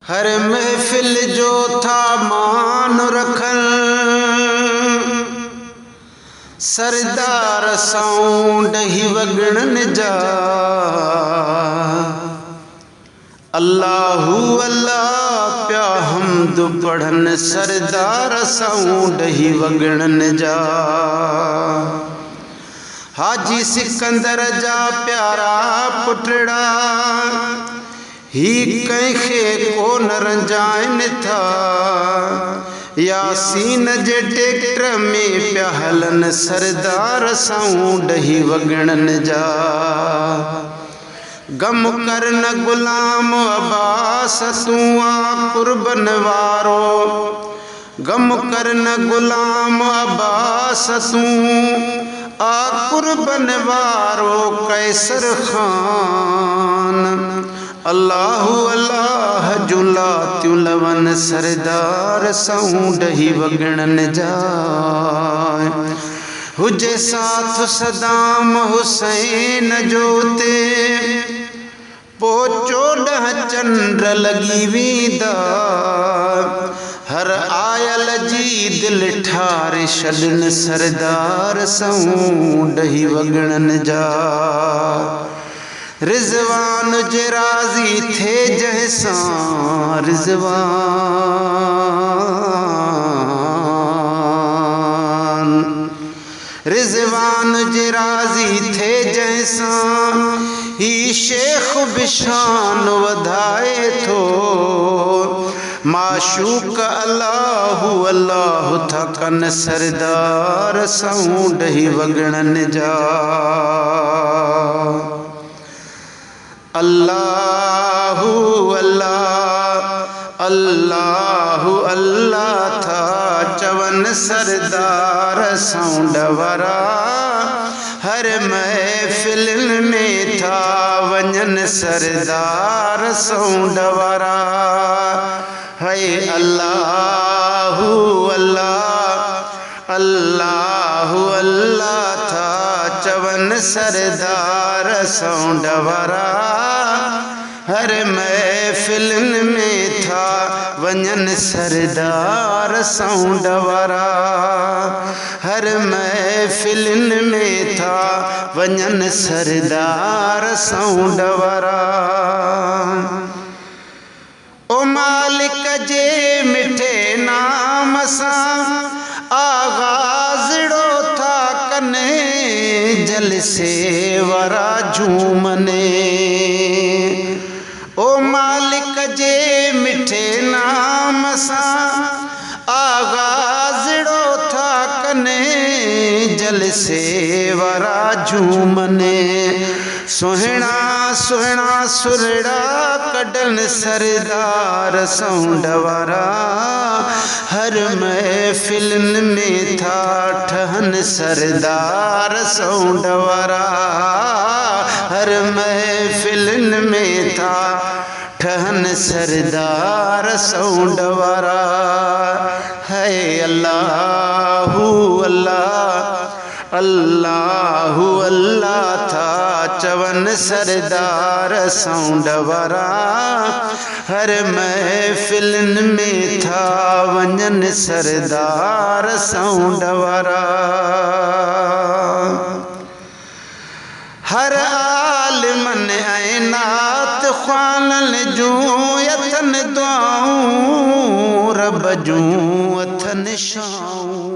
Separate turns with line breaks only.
हर महफिल जो था मान रखन सरदार साउंड ही वगणन जा। अल्लाहू अल्लाह प्या हमद पढ़न सरदार साउंड ही वगणन जा। हाजी सिकंदर जा प्यारा पुटड़ा ही कंखे को न रंजाइन था। यासीन जे ट्रैक्टर में प्या हलन सरदार साउंड ही वगणन जा। गम कर न गुलाम अब्बास तू आ कुर्बन वारो। गम कर न गुलाम अब्बास तू आ कुर्बन वारो कैसर खान। अल्लाहू अल्लाह जुला त्युलवन सरदार साउंड ही वगणन जाए। हुजे साथ सदाम हुसैन जोते पोचो डह चंद्र लगी वीदा। हर आयल जी दिल ठारे छॾन सरदार साउंड ही वगणन जा। रिजवान जे राज़ी थे जैसां रिजवान। रिजवान जे राज़ी थे जैसां ही शेख बिशान वधाए थो। माशूक अल्लाहू अल्लाह था कन सरदार साउंड ही वगणन जा। अल्लाहू अल्लाह अल्लाहू अल्लाह था चवन सरदार साउंड वारा। हर महफिल में था वंजन सरदार साउंड वारा। है अल्लाहू अल्लाह अल्लाहू अल्लाह था चवन सरदार साउंड वारा। हर महफिल में था वंजन सरदार साउंड वारा। हर महफिल में था वंजन सरदार साउंड वारा। ओ मालिक जे मिठे नाम सां आगाज़ड़ो था कने जलसे वरा झूमने। ओ मालिक जे मिठे नाम सां आगाज़ड़ो था कने जलसे वरा झूमने। सुहिणा सुहिणा सुरड़ा कढन सरदार साउंड वारा। हर महफिल में था ठहन सरदार साउंड वारा। हर महफिल में था ठहन सरदार साउंड वारा। है अल्लाहू अल्लाह अल्लाहू अल्लाह था चवन सरदार साउंड वारा। हर महफिल में था वंजन सरदार साउंड वारा। हर आलिमन ऐनात ख्वानन जूं यथन दुआऊं रब जूं अथन शाऊं।